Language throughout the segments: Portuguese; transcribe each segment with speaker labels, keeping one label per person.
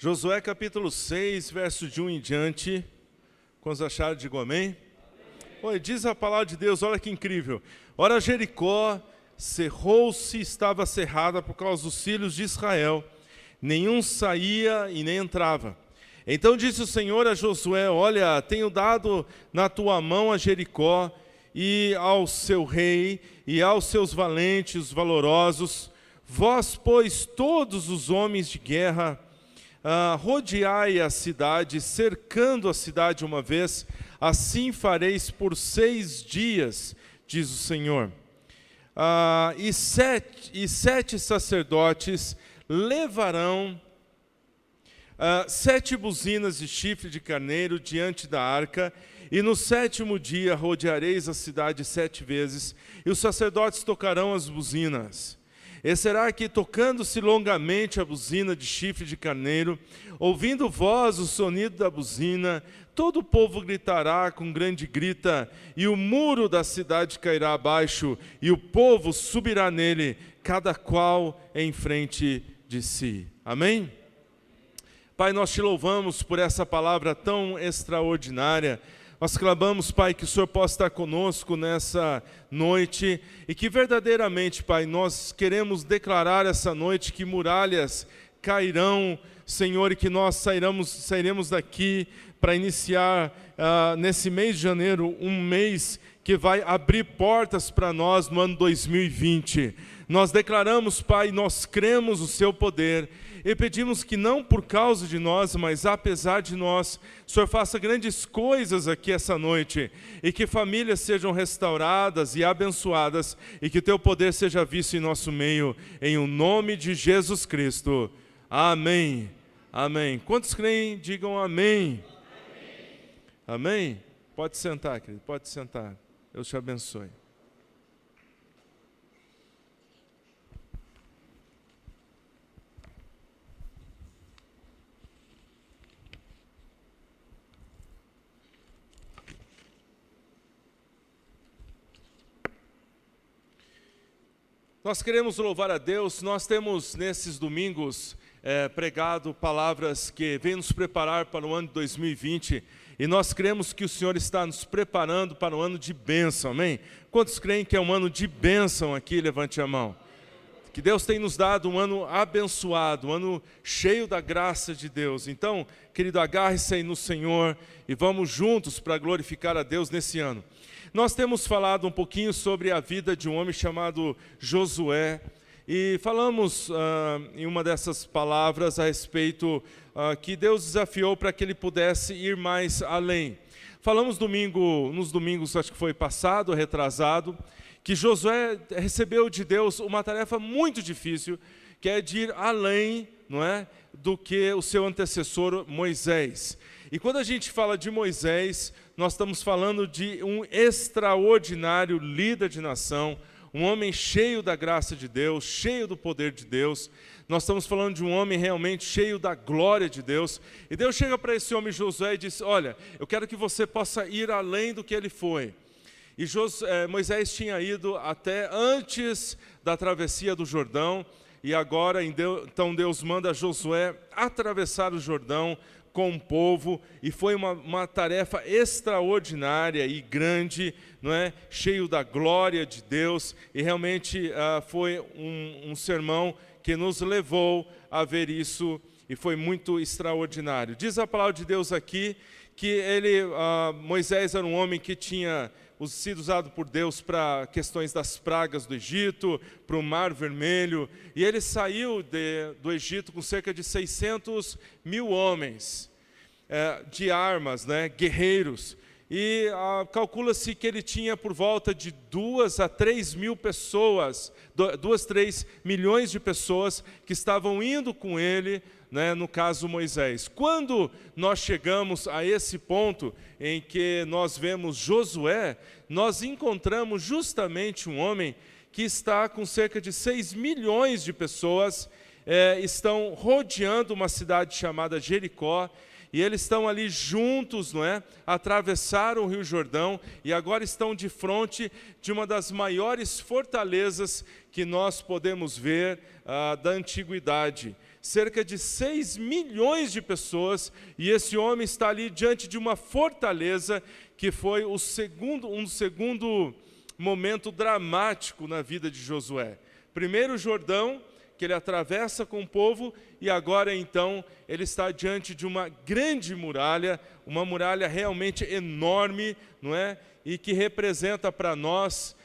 Speaker 1: Josué capítulo 6, verso de 1 em diante. Quantos acharam, digam amém? Oi, diz a palavra de Deus, olha que incrível. Ora, Jericó cerrou-se, estava cerrada por causa dos filhos de Israel. Nenhum saía e nem entrava. Então disse o Senhor a Josué: olha, tenho dado na tua mão a Jericó e ao seu rei e aos seus valentes, valorosos. Vós, pois, todos os homens de guerra, rodeai a cidade, cercando a cidade uma vez, assim fareis por 6 dias, diz o Senhor. E sete sacerdotes levarão 7 buzinas de chifre de carneiro diante da arca, e no 7º dia rodeareis a cidade 7 vezes, e os sacerdotes tocarão as buzinas. E será que, tocando-se longamente a buzina de chifre de carneiro, ouvindo vós o sonido da buzina, todo o povo gritará com grande grita, e o muro da cidade cairá abaixo, e o povo subirá nele, cada qual em frente de si. Amém? Pai, nós te louvamos por essa palavra tão extraordinária. Nós clamamos, Pai, que o Senhor possa estar conosco nessa noite e que verdadeiramente, Pai, nós queremos declarar essa noite que muralhas cairão, Senhor, e que nós sairemos daqui para iniciar nesse mês de janeiro, um mês que vai abrir portas para nós no ano 2020. Nós declaramos, Pai, nós cremos o Seu poder e pedimos que não por causa de nós, mas apesar de nós, o Senhor faça grandes coisas aqui essa noite, e que famílias sejam restauradas e abençoadas, e que Teu poder seja visto em nosso meio, em o nome de Jesus Cristo. Amém. Amém. Quantos creem, digam amém. Amém. Amém? Pode sentar, querido, pode sentar. Deus te abençoe. Nós queremos louvar a Deus. Nós temos nesses domingos pregado palavras que vêm nos preparar para o ano de 2020, e nós cremos que o Senhor está nos preparando para o ano de bênção, amém? Quantos creem que é um ano de bênção aqui? Levante a mão. Que Deus tem nos dado um ano abençoado, um ano cheio da graça de Deus. Então, querido, agarre-se aí no Senhor e vamos juntos para glorificar a Deus nesse ano. Nós temos falado um pouquinho sobre a vida de um homem chamado Josué, e falamos em uma dessas palavras a respeito que Deus desafiou para que ele pudesse ir mais além. Falamos nos domingos, acho que foi passado, retrasado, que Josué recebeu de Deus uma tarefa muito difícil, que é de ir além, não é, do que o seu antecessor Moisés. E quando a gente fala de Moisés, nós estamos falando de um extraordinário líder de nação, um homem cheio da graça de Deus, cheio do poder de Deus. Nós estamos falando de um homem realmente cheio da glória de Deus. E Deus chega para esse homem Josué e diz: olha, eu quero que você possa ir além do que ele foi. E Moisés tinha ido até antes da travessia do Jordão, e agora então Deus manda Josué atravessar o Jordão com o povo, e foi uma tarefa extraordinária e grande, não é? Cheio da glória de Deus, e realmente foi um sermão que nos levou a ver isso, e foi muito extraordinário. Diz a palavra de Deus aqui que Moisés era um homem que tinha sido usado por Deus para questões das pragas do Egito, para o Mar Vermelho, e ele saiu do Egito com cerca de 600 mil homens de armas, né, guerreiros, e calcula-se que ele tinha por volta de 2 a 3 mil pessoas, 3 milhões de pessoas que estavam indo com ele, né, no caso Moisés. Quando nós chegamos a esse ponto em que nós vemos Josué, nós encontramos justamente um homem que está com cerca de 6 milhões de pessoas, estão rodeando uma cidade chamada Jericó, e eles estão ali juntos, não é? Atravessaram o Rio Jordão e agora estão de frente de uma das maiores fortalezas que nós podemos ver da antiguidade. cerca de 6 milhões de pessoas, e esse homem está ali diante de uma fortaleza que foi um segundo momento dramático na vida de Josué. Primeiro o Jordão, que ele atravessa com o povo, e agora então ele está diante de uma grande muralha, uma muralha realmente enorme, não é? E que representa para nós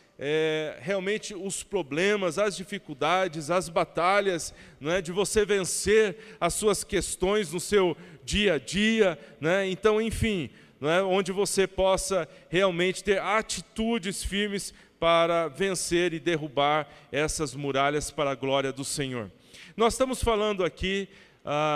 Speaker 1: realmente os problemas, as dificuldades, as batalhas, não é? De você vencer as suas questões no seu dia a dia, né? Então, enfim, não é? Onde você possa realmente ter atitudes firmes para vencer e derrubar essas muralhas para a glória do Senhor. Nós estamos falando aqui,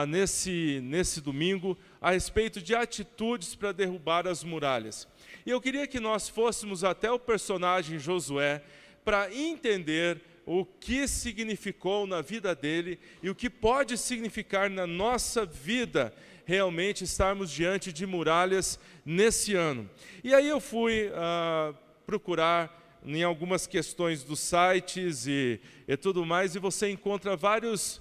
Speaker 1: nesse domingo, a respeito de atitudes para derrubar as muralhas. E eu queria que nós fôssemos até o personagem Josué, para entender o que significou na vida dele e o que pode significar na nossa vida, realmente estarmos diante de muralhas nesse ano. E aí eu fui procurar em algumas questões dos sites e tudo mais, e você encontra vários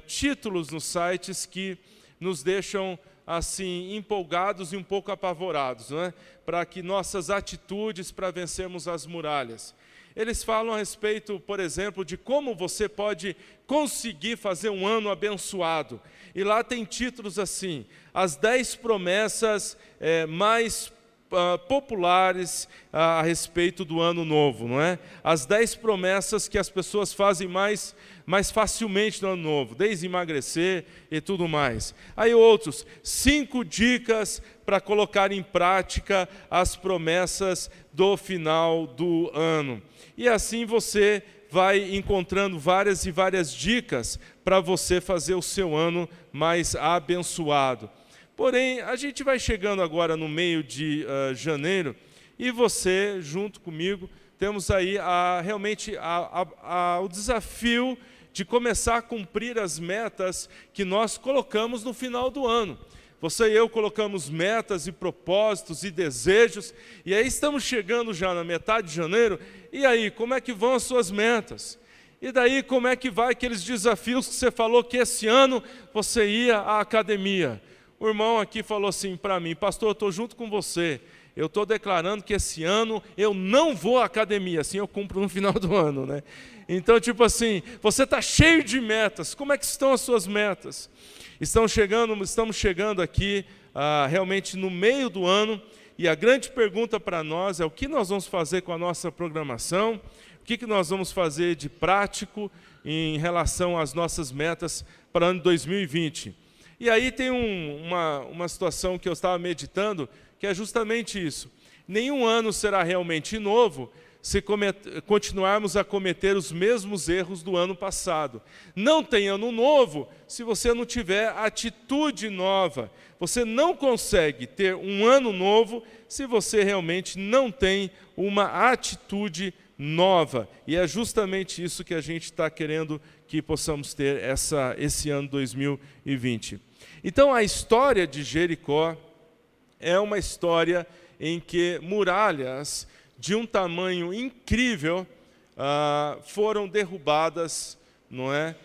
Speaker 1: títulos nos sites que nos deixam assim empolgados e um pouco apavorados, não é? Para que nossas atitudes para vencermos as muralhas. Eles falam a respeito, por exemplo, de como você pode conseguir fazer um ano abençoado. E lá tem títulos assim: as 10 promessas mais populares a respeito do ano novo, não é? As 10 promessas que as pessoas fazem mais facilmente no ano novo, desde emagrecer e tudo mais. Aí outros, 5 dicas para colocar em prática as promessas do final do ano. E assim você vai encontrando várias e várias dicas para você fazer o seu ano mais abençoado. Porém, a gente vai chegando agora no meio de janeiro, e você, junto comigo, temos aí realmente o desafio de começar a cumprir as metas que nós colocamos no final do ano. Você e eu colocamos metas e propósitos e desejos, e aí estamos chegando já na metade de janeiro, e aí, como é que vão as suas metas? E daí, como é que vai aqueles desafios que você falou que esse ano você ia à academia? O irmão aqui falou assim para mim: pastor, eu estou junto com você, eu estou declarando que esse ano eu não vou à academia, assim eu cumpro no final do ano, né? Então, tipo assim, você está cheio de metas, como é que estão as suas metas? Estamos chegando aqui realmente no meio do ano, e a grande pergunta para nós é: o que nós vamos fazer com a nossa programação? O que nós vamos fazer de prático em relação às nossas metas para o ano 2020? E aí tem uma situação que eu estava meditando, que é justamente isso. Nenhum ano será realmente novo se continuarmos a cometer os mesmos erros do ano passado. Não tem ano novo se você não tiver atitude nova. Você não consegue ter um ano novo se você realmente não tem uma atitude nova. E é justamente isso que a gente está querendo que possamos ter esse ano 2020. Então, a história de Jericó é uma história em que muralhas de um tamanho incrível foram derrubadas, não é?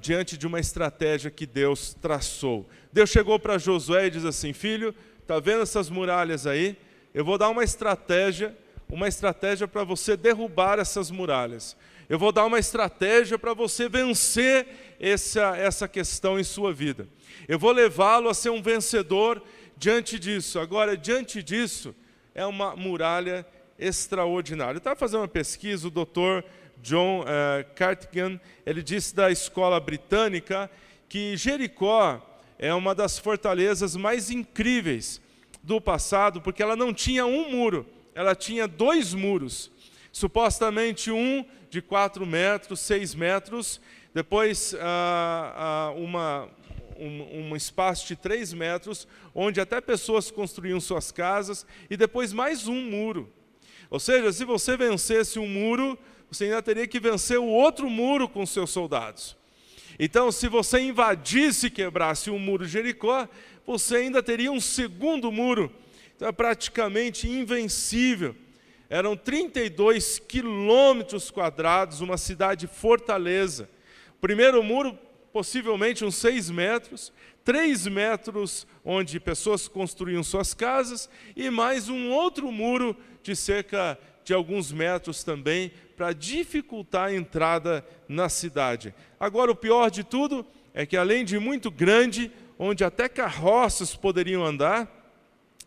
Speaker 1: Diante de uma estratégia que Deus traçou. Deus chegou para Josué e diz assim: filho, está vendo essas muralhas aí? Eu vou dar uma estratégia para você derrubar essas muralhas. Eu vou dar uma estratégia para você vencer essa questão em sua vida. Eu vou levá-lo a ser um vencedor diante disso. Agora, diante disso, é uma muralha extraordinária. Eu estava fazendo uma pesquisa, o Dr. John Cartigan, ele disse da escola britânica que Jericó é uma das fortalezas mais incríveis do passado, porque ela não tinha um muro, ela tinha 2 muros. Supostamente um de 4 metros, 6 metros, depois um espaço de 3 metros, onde até pessoas construíam suas casas, e depois mais um muro. Ou seja, se você vencesse um muro, você ainda teria que vencer o outro muro com seus soldados. Então, se você invadisse e quebrasse o muro de Jericó, você ainda teria um segundo muro. Então, é praticamente invencível. Eram 32 quilômetros quadrados, uma cidade fortaleza. O primeiro muro possivelmente uns 6 metros, 3 metros onde pessoas construíam suas casas, e mais um outro muro de cerca de alguns metros também, para dificultar a entrada na cidade. Agora, o pior de tudo é que, além de muito grande, onde até carroças poderiam andar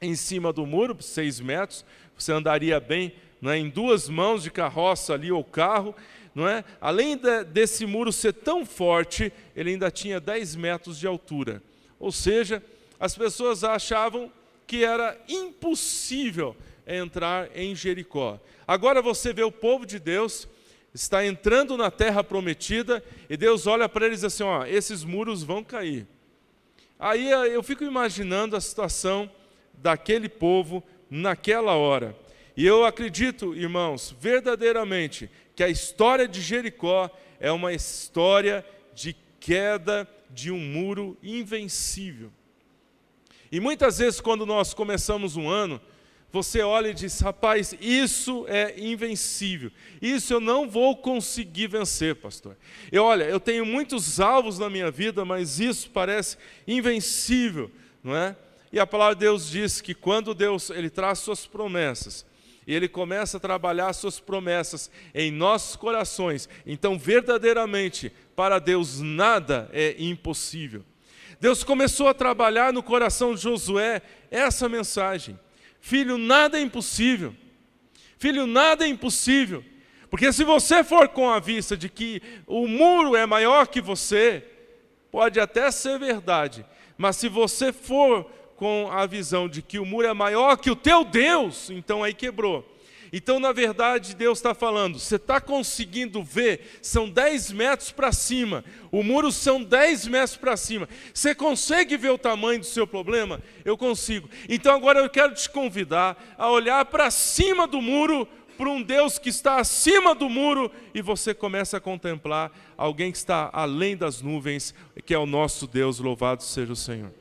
Speaker 1: em cima do muro, 6 metros, você andaria bem, não é, em 2 mãos de carroça ali ou carro, não é? Além desse muro ser tão forte, ele ainda tinha 10 metros de altura. Ou seja, as pessoas achavam que era impossível entrar em Jericó. Agora você vê o povo de Deus está entrando na terra prometida e Deus olha para eles assim, ó, esses muros vão cair. Aí eu fico imaginando a situação daquele povo naquela hora. E eu acredito, irmãos, verdadeiramente, que a história de Jericó é uma história de queda de um muro invencível. E muitas vezes, quando nós começamos um ano, você olha e diz, rapaz, isso é invencível. Isso eu não vou conseguir vencer, pastor. Olha, eu tenho muitos alvos na minha vida, mas isso parece invencível, não é? E a palavra de Deus diz que quando Deus ele traz suas promessas, e Ele começa a trabalhar suas promessas em nossos corações, então verdadeiramente para Deus nada é impossível. Deus começou a trabalhar no coração de Josué essa mensagem: filho, nada é impossível. Filho, nada é impossível. Porque se você for com a vista de que o muro é maior que você, pode até ser verdade, mas se você for com a visão de que o muro é maior que o teu Deus, então aí quebrou. Então, na verdade, Deus está falando, você está conseguindo ver, são 10 metros para cima, o muro são 10 metros para cima. Você consegue ver o tamanho do seu problema? Eu consigo. Então agora eu quero te convidar a olhar para cima do muro, para um Deus que está acima do muro, e você começa a contemplar alguém que está além das nuvens, que é o nosso Deus, louvado seja o Senhor.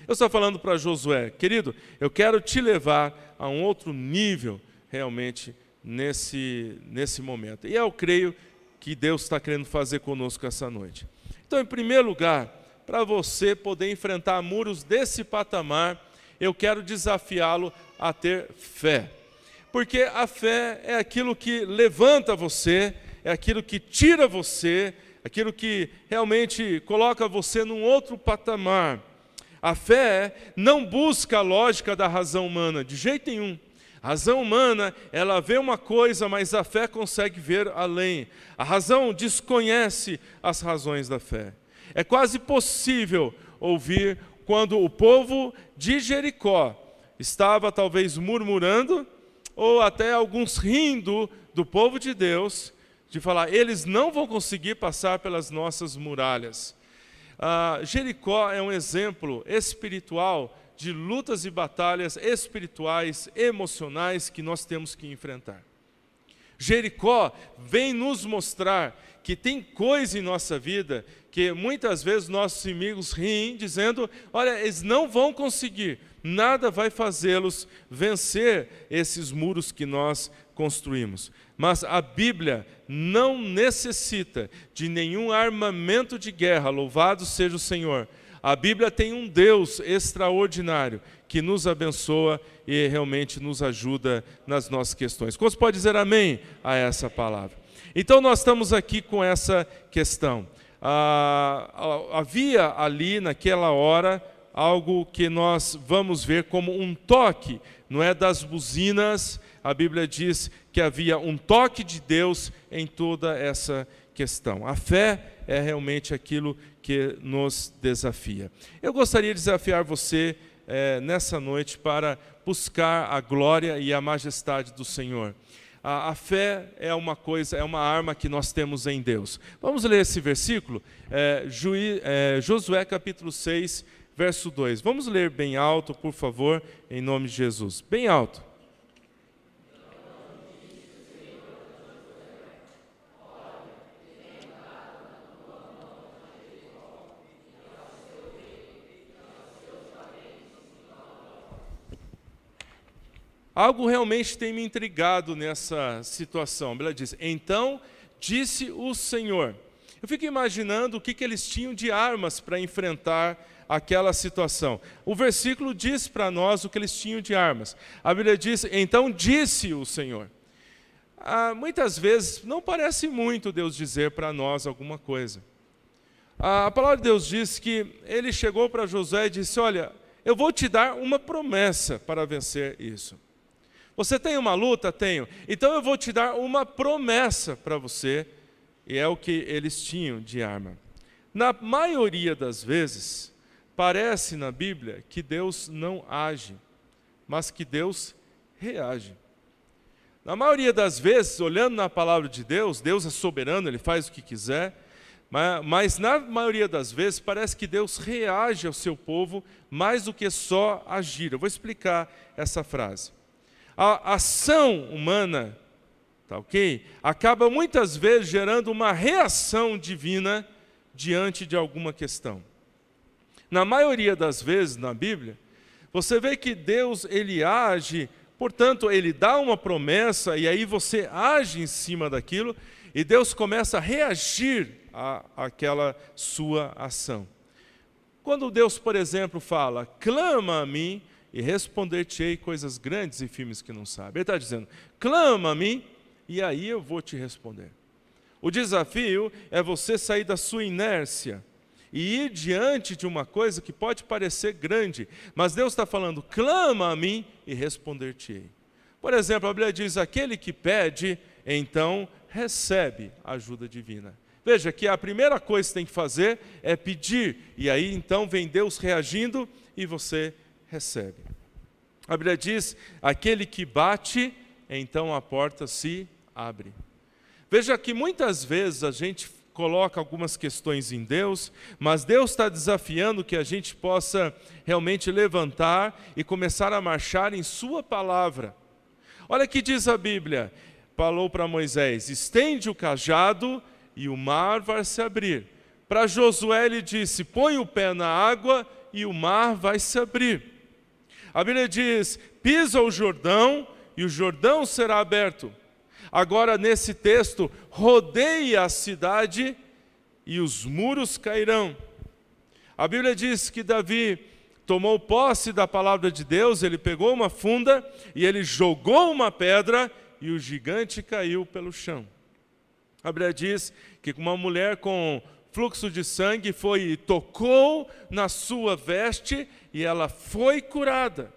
Speaker 1: Eu estou falando para Josué, querido, eu quero te levar a um outro nível realmente nesse momento. E eu creio que Deus está querendo fazer conosco essa noite. Então, em primeiro lugar, para você poder enfrentar muros desse patamar, eu quero desafiá-lo a ter fé. Porque a fé é aquilo que levanta você, é aquilo que tira você, aquilo que realmente coloca você num outro patamar. A fé não busca a lógica da razão humana, de jeito nenhum. A razão humana, ela vê uma coisa, mas a fé consegue ver além. A razão desconhece as razões da fé. É quase possível ouvir quando o povo de Jericó estava talvez murmurando, ou até alguns rindo do povo de Deus, de falar, eles não vão conseguir passar pelas nossas muralhas. Jericó é um exemplo espiritual de lutas e batalhas espirituais, emocionais que nós temos que enfrentar. Jericó vem nos mostrar que tem coisa em nossa vida que muitas vezes nossos inimigos riem, dizendo, olha, eles não vão conseguir, nada vai fazê-los vencer esses muros que nós construímos. Mas a Bíblia não necessita de nenhum armamento de guerra, louvado seja o Senhor. A Bíblia tem um Deus extraordinário que nos abençoa e realmente nos ajuda nas nossas questões. Quantos pode dizer amém a essa palavra? Então nós estamos aqui com essa questão. Havia ali naquela hora algo que nós vamos ver como um toque, não é das buzinas. A Bíblia diz que havia um toque de Deus em toda essa questão. A fé é realmente aquilo que nos desafia. Eu gostaria de desafiar você nessa noite para buscar a glória e a majestade do Senhor. A fé é uma coisa, é uma arma que nós temos em Deus. Vamos ler esse versículo, Josué capítulo 6, verso 2. Vamos ler bem alto, por favor, em nome de Jesus. Bem alto. Algo realmente tem me intrigado nessa situação. A Bíblia diz, então disse o Senhor. Eu fico imaginando o que eles tinham de armas para enfrentar aquela situação. O versículo diz para nós o que eles tinham de armas. A Bíblia diz, então disse o Senhor. Muitas vezes não parece muito Deus dizer para nós alguma coisa. A palavra de Deus diz que ele chegou para Josué e disse, olha, eu vou te dar uma promessa para vencer isso. Você tem uma luta? Tenho. Então eu vou te dar uma promessa para você. E é o que eles tinham de arma. Na maioria das vezes, parece na Bíblia que Deus não age, mas que Deus reage. Na maioria das vezes, olhando na palavra de Deus, Deus é soberano, Ele faz o que quiser, mas na maioria das vezes parece que Deus reage ao seu povo mais do que só agir. Eu vou explicar essa frase. A ação humana, tá ok? Acaba muitas vezes gerando uma reação divina diante de alguma questão. Na maioria das vezes na Bíblia, você vê que Deus ele age, portanto ele dá uma promessa e aí você age em cima daquilo e Deus começa a reagir àquela sua ação. Quando Deus, por exemplo, fala, clama a mim e responder-te-ei coisas grandes e firmes que não sabe. Ele está dizendo, clama a mim e aí eu vou te responder. O desafio é você sair da sua inércia e ir diante de uma coisa que pode parecer grande, mas Deus está falando, clama a mim e responder-te-ei. Por exemplo, a Bíblia diz, aquele que pede, então recebe a ajuda divina. Veja que a primeira coisa que tem que fazer é pedir, e aí então vem Deus reagindo e você recebe. A Bíblia diz, aquele que bate, então a porta se abre. Veja que muitas vezes a gente coloca algumas questões em Deus, mas Deus está desafiando que a gente possa realmente levantar e começar a marchar em sua palavra. Olha o que diz a Bíblia, falou para Moisés, estende o cajado e o mar vai se abrir. Para Josué ele disse, põe o pé na água e o mar vai se abrir. A Bíblia diz, pisa o Jordão e o Jordão será aberto. Agora nesse texto, rodeie a cidade e os muros cairão. A Bíblia diz que Davi tomou posse da palavra de Deus, ele pegou uma funda e ele jogou uma pedra e o gigante caiu pelo chão. A Bíblia diz que uma mulher com fluxo de sangue foi e tocou na sua veste e ela foi curada.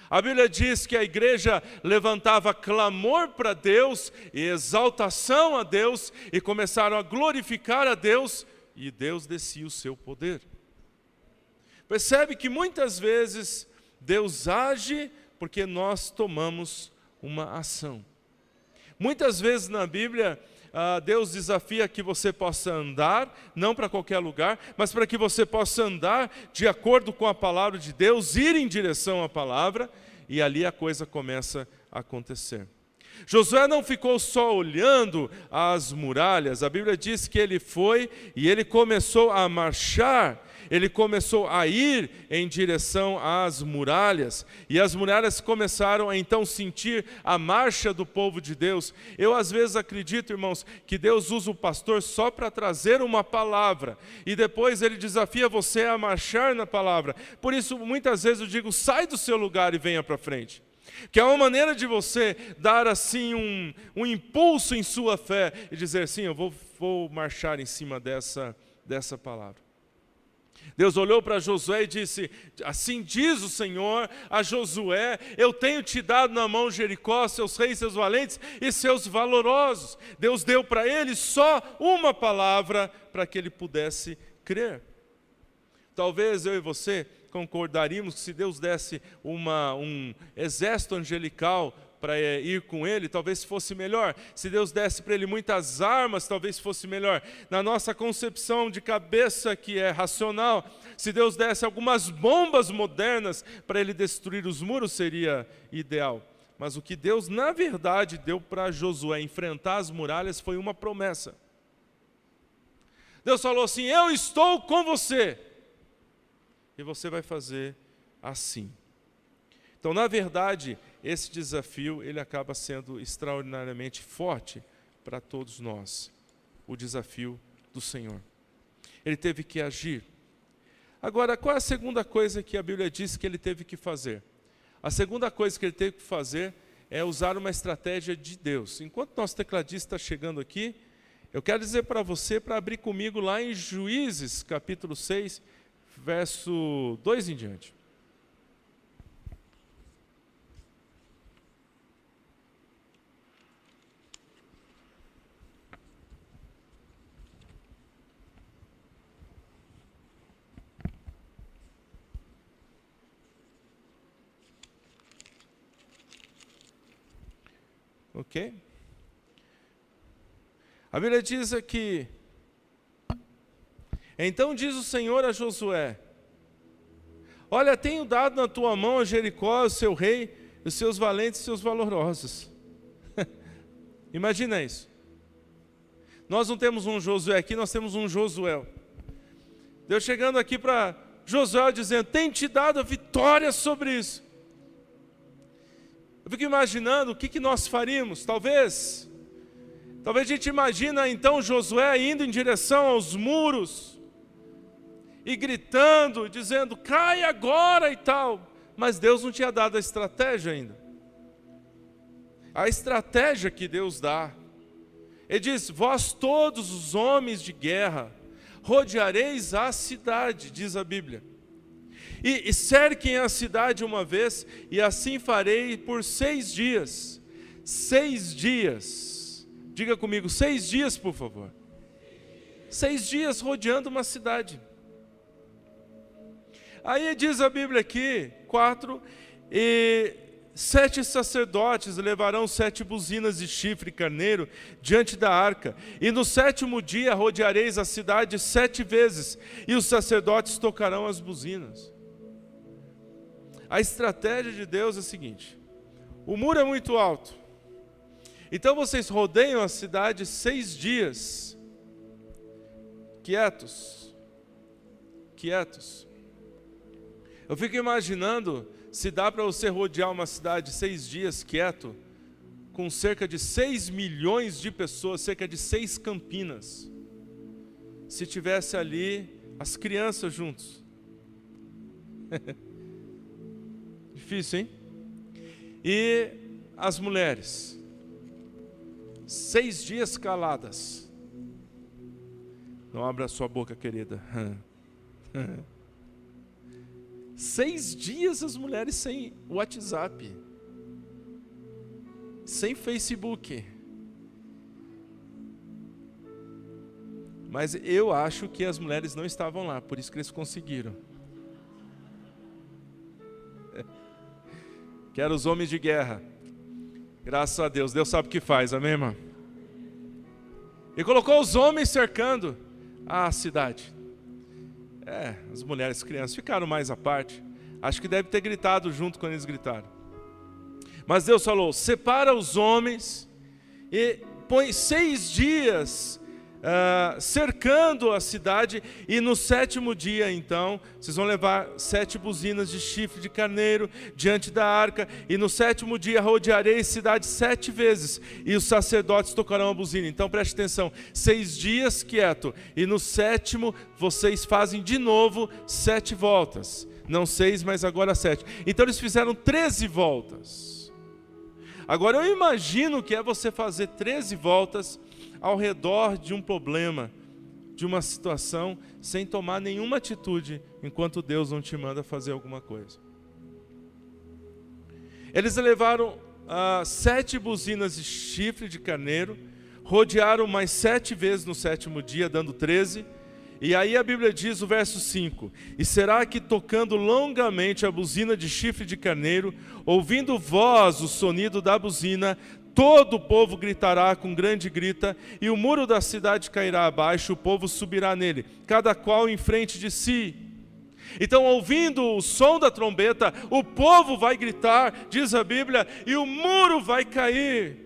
Speaker 1: A Bíblia diz que a igreja levantava clamor para Deus e exaltação a Deus e começaram a glorificar a Deus e Deus descia o seu poder. Percebe que muitas vezes Deus age porque nós tomamos uma ação. Muitas vezes na Bíblia, Deus desafia que você possa andar, não para qualquer lugar, mas para que você possa andar de acordo com a palavra de Deus, ir em direção à palavra, e ali a coisa começa a acontecer. Josué não ficou só olhando as muralhas, a Bíblia diz que ele foi e ele começou a marchar, ele começou a ir em direção às muralhas, e as muralhas começaram a então sentir a marcha do povo de Deus. Eu às vezes acredito, irmãos, que Deus usa o pastor só para trazer uma palavra, e depois ele desafia você a marchar na palavra. Por isso muitas vezes eu digo, sai do seu lugar e venha para frente. Que é uma maneira de você dar assim um impulso em sua fé e dizer assim, eu vou marchar em cima dessa palavra. Deus olhou para Josué e disse, assim diz o Senhor a Josué, eu tenho te dado na mão Jericó, seus reis, seus valentes e seus valorosos. Deus deu para ele só uma palavra para que ele pudesse crer. Talvez eu e você concordaríamos que se Deus desse um exército angelical para ir com ele, talvez fosse melhor. Se Deus desse para ele muitas armas, talvez fosse melhor. Na nossa concepção de cabeça que é racional, se Deus desse algumas bombas modernas para ele destruir os muros, seria ideal. Mas o que Deus, na verdade, deu para Josué enfrentar as muralhas foi uma promessa. Deus falou assim, eu estou com você. E você vai fazer assim. Então, na verdade, esse desafio ele acaba sendo extraordinariamente forte para todos nós. O desafio do Senhor. Ele teve que agir. Agora, qual é a segunda coisa que a Bíblia diz que ele teve que fazer? A segunda coisa que ele teve que fazer é usar uma estratégia de Deus. Enquanto nosso tecladista está chegando aqui, eu quero dizer para você, para abrir comigo lá em Juízes, capítulo 6, verso 2 em diante. Ok? A Bíblia diz aqui: então diz o Senhor a Josué: olha, tenho dado na tua mão a Jericó, o seu rei, os seus valentes e os seus valorosos. Imagina isso. Nós não temos um Josué aqui, nós temos um Josué. Deus chegando aqui para Josué dizendo: tem te dado a vitória sobre isso. Eu fico imaginando o que nós faríamos. Talvez a gente imagina então Josué indo em direção aos muros e gritando, dizendo: cai agora e tal. Mas Deus não tinha dado a estratégia ainda. A estratégia que Deus dá, Ele diz: vós todos os homens de guerra rodeareis a cidade, diz a Bíblia. E cerquem a cidade uma vez, e assim farei por 6 dias. 6 dias. Diga comigo, 6 dias, por favor. 6 dias rodeando uma cidade. Aí diz a Bíblia aqui, 4, e 7 sacerdotes levarão 7 buzinas de chifre carneiro diante da arca, e no 7º dia rodeareis a cidade 7 vezes, e os sacerdotes tocarão as buzinas. A estratégia de Deus é a seguinte: o muro é muito alto, então vocês rodeiam a cidade 6 dias, quietos. Eu fico imaginando se dá para você rodear uma cidade 6 dias quieto, com cerca de 6 milhões de pessoas, cerca de 6 Campinas, se tivesse ali as crianças juntos. Difícil, hein? E as mulheres, 6 dias caladas. Não abra sua boca, querida. 6 dias as mulheres sem WhatsApp, sem Facebook. Mas eu acho que as mulheres não estavam lá, por isso que eles conseguiram. Que eram os homens de guerra. Graças a Deus, Deus sabe o que faz, amém, irmão? E colocou os homens cercando a cidade. As mulheres, as crianças ficaram mais à parte. Acho que deve ter gritado junto quando eles gritaram. Mas Deus falou: separa os homens e põe 6 dias cercando a cidade, e no 7º dia então, vocês vão levar 7 buzinas de chifre de carneiro diante da arca, e no 7º dia rodearei a cidade 7 vezes, e os sacerdotes tocarão a buzina. Então preste atenção, 6 dias quieto, e no 7º vocês fazem de novo 7 voltas, não 6, mas agora 7. Então eles fizeram 13 voltas. Agora eu imagino que é você fazer 13 voltas ao redor de um problema, de uma situação, sem tomar nenhuma atitude, enquanto Deus não te manda fazer alguma coisa. Eles levaram 7 buzinas de chifre de carneiro, rodearam mais 7 vezes no 7º dia, dando 13, e aí a Bíblia diz, o verso 5, e será que tocando longamente a buzina de chifre de carneiro, ouvindo vós o sonido da buzina, todo o povo gritará com grande grita, e o muro da cidade cairá abaixo, o povo subirá nele, cada qual em frente de si. Então, ouvindo o som da trombeta, o povo vai gritar, diz a Bíblia, e o muro vai cair,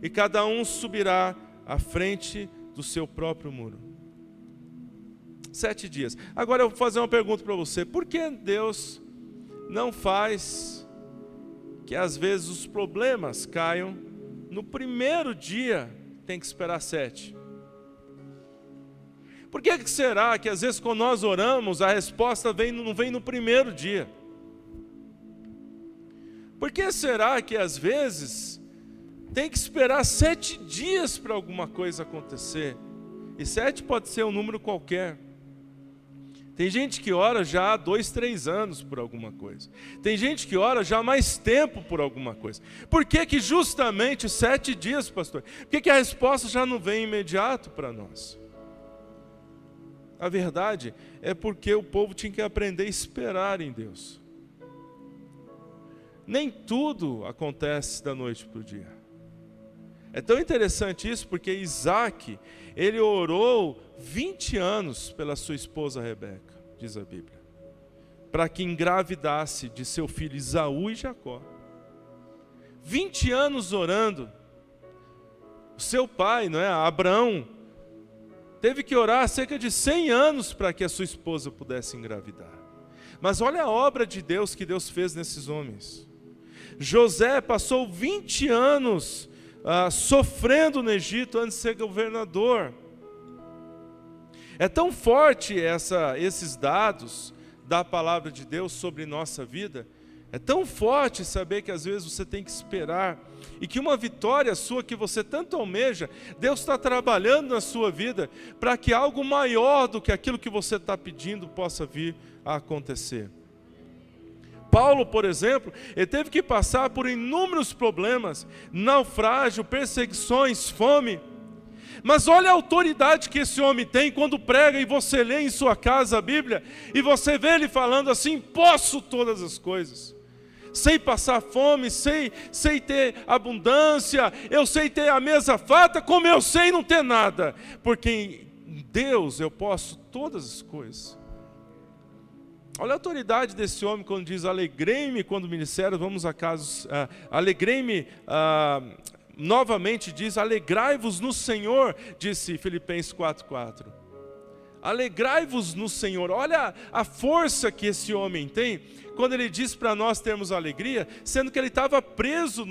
Speaker 1: e cada um subirá à frente do seu próprio muro. 7 dias. Agora eu vou fazer uma pergunta para você: por que Deus não faz que às vezes os problemas caiam no primeiro dia? Tem que esperar 7. Por que será que às vezes quando nós oramos, a resposta não vem no primeiro dia? Por que será que às vezes tem que esperar 7 dias para alguma coisa acontecer? E 7 pode ser um número qualquer. Tem gente que ora já há 2, 3 anos por alguma coisa. Tem gente que ora já há mais tempo por alguma coisa. Por que justamente 7 dias, pastor? Por que a resposta já não vem imediato para nós? A verdade é porque o povo tinha que aprender a esperar em Deus. Nem tudo acontece da noite para o dia. É tão interessante isso porque Isaac, ele orou 20 anos pela sua esposa Rebeca, diz a Bíblia, para que engravidasse de seu filho Esaú e Jacó. 20 anos orando. O seu pai, não é, Abraão, teve que orar cerca de 100 anos para que a sua esposa pudesse engravidar. Mas olha a obra de Deus que Deus fez nesses homens. José passou 20 anos sofrendo no Egito antes de ser governador. É tão forte esses dados da palavra de Deus sobre nossa vida, é tão forte saber que às vezes você tem que esperar, e que uma vitória sua que você tanto almeja, Deus está trabalhando na sua vida, para que algo maior do que aquilo que você está pedindo possa vir a acontecer. Paulo, por exemplo, ele teve que passar por inúmeros problemas, naufrágio, perseguições, fome. Mas olha a autoridade que esse homem tem quando prega e você lê em sua casa a Bíblia, e você vê ele falando assim: posso todas as coisas. Sei passar fome, sei ter abundância, eu sei ter a mesa farta, como eu sei não ter nada. Porque em Deus eu posso todas as coisas. Olha a autoridade desse homem quando diz: alegrei-me quando me disseram, vamos a casa, alegrei-me, novamente diz, alegrai-vos no Senhor, disse Filipenses 4:4. Alegrai-vos no Senhor. Olha a força que esse homem tem, quando ele diz para nós termos alegria, sendo que ele estava preso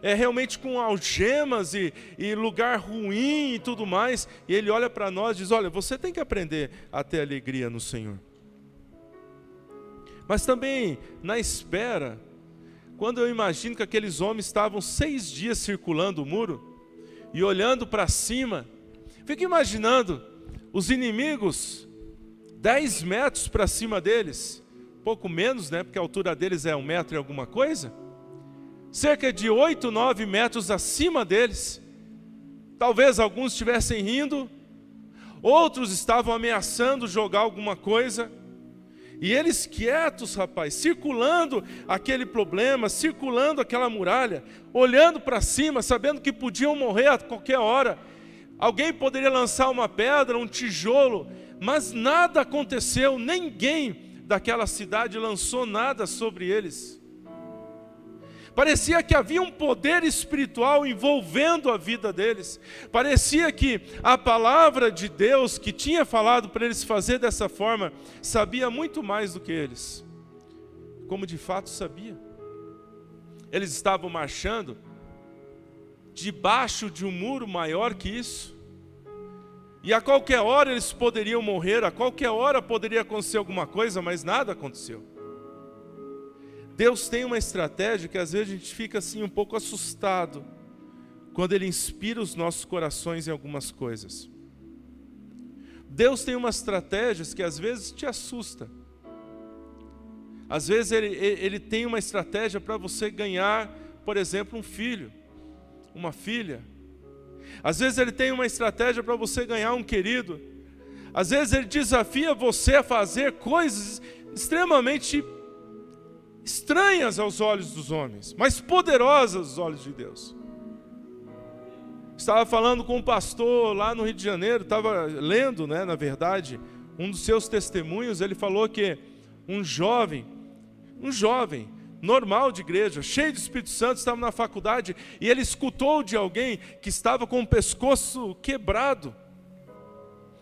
Speaker 1: realmente com algemas e lugar ruim e tudo mais, e ele olha para nós e diz: olha, você tem que aprender a ter alegria no Senhor. Mas também, na espera, quando eu imagino que aqueles homens estavam 6 dias circulando o muro e olhando para cima, fico imaginando os inimigos 10 metros para cima deles, pouco menos, né, porque a altura deles é 1 metro e alguma coisa, cerca de 8, 9 metros acima deles. Talvez alguns estivessem rindo, outros estavam ameaçando jogar alguma coisa. E eles quietos, rapaz, circulando aquele problema, circulando aquela muralha, olhando para cima, sabendo que podiam morrer a qualquer hora. Alguém poderia lançar uma pedra, um tijolo, mas nada aconteceu, ninguém daquela cidade lançou nada sobre eles. Parecia que havia um poder espiritual envolvendo a vida deles. Parecia que a palavra de Deus que tinha falado para eles fazer dessa forma, sabia muito mais do que eles. Como de fato sabia. Eles estavam marchando debaixo de um muro maior que isso. E a qualquer hora eles poderiam morrer, a qualquer hora poderia acontecer alguma coisa, mas nada aconteceu. Deus tem uma estratégia que às vezes a gente fica assim um pouco assustado quando Ele inspira os nossos corações em algumas coisas. Deus tem umas estratégias que às vezes te assusta. Às vezes Ele tem uma estratégia para você ganhar, por exemplo, um filho, uma filha. Às vezes Ele tem uma estratégia para você ganhar um querido. Às vezes Ele desafia você a fazer coisas extremamente estranhas aos olhos dos homens, mas poderosas aos olhos de Deus. Estava falando com um pastor lá no Rio de Janeiro, estava lendo, na verdade, um dos seus testemunhos. Ele falou que um jovem normal de igreja, cheio do Espírito Santo, estava na faculdade e ele escutou de alguém que estava com o pescoço quebrado.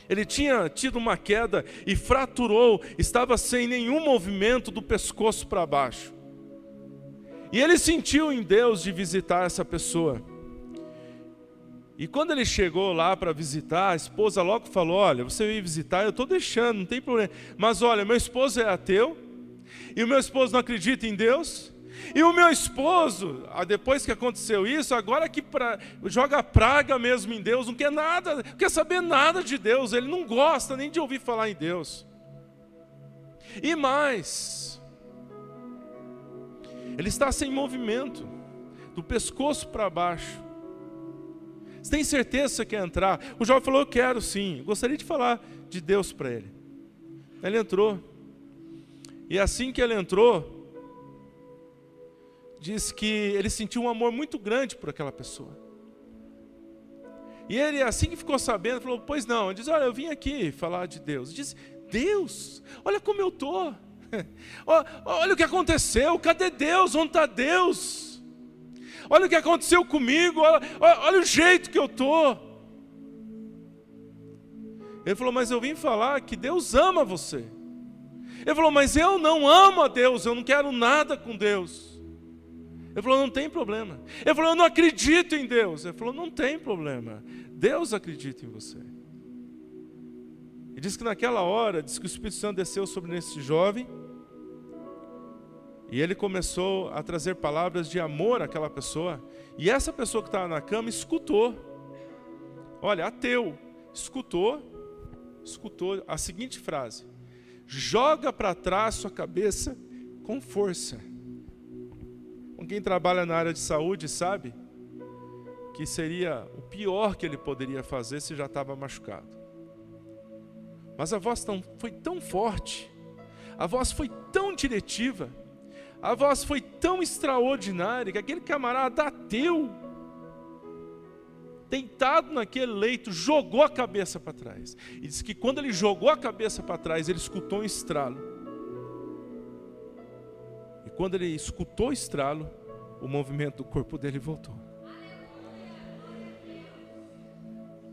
Speaker 1: Ele tinha tido uma queda e fraturou, estava sem nenhum movimento do pescoço para baixo. E ele sentiu em Deus de visitar essa pessoa. E quando ele chegou lá para visitar, a esposa logo falou: olha, você veio visitar, eu estou deixando, não tem problema. Mas olha, meu esposo é ateu, e o meu esposo não acredita em Deus, e o meu esposo, depois que aconteceu isso, agora que joga praga mesmo em Deus, não quer nada, não quer saber nada de Deus, ele não gosta nem de ouvir falar em Deus. E mais, ele está sem movimento, do pescoço para baixo. Você tem certeza que você quer entrar? O jovem falou: eu quero sim, gostaria de falar de Deus para ele. Ele entrou, e assim que ele entrou, diz que ele sentiu um amor muito grande por aquela pessoa. E ele, assim que ficou sabendo, falou: pois não. Ele diz: olha, eu vim aqui falar de Deus. Ele diz: Deus, olha como eu estou. Olha o que aconteceu, cadê Deus? Onde está Deus? Olha o que aconteceu comigo, olha o jeito que eu estou. Ele falou: mas eu vim falar que Deus ama você. Ele falou: mas eu não amo a Deus, eu não quero nada com Deus. Ele falou: não tem problema. Ele falou: eu não acredito em Deus. Ele falou: não tem problema, Deus acredita em você. E diz que naquela hora, diz que o Espírito Santo desceu sobre esse jovem, e ele começou a trazer palavras de amor àquela pessoa, e essa pessoa que estava na cama escutou. Olha, ateu, escutou a seguinte frase: joga para trás sua cabeça com força. Quem trabalha na área de saúde sabe que seria o pior que ele poderia fazer se já estava machucado. Mas a voz foi tão forte, a voz foi tão diretiva, a voz foi tão extraordinária, que aquele camarada ateu, deitado naquele leito, jogou a cabeça para trás. E diz que quando ele jogou a cabeça para trás, ele escutou um estralo. E quando ele escutou o estralo, o movimento do corpo dele voltou.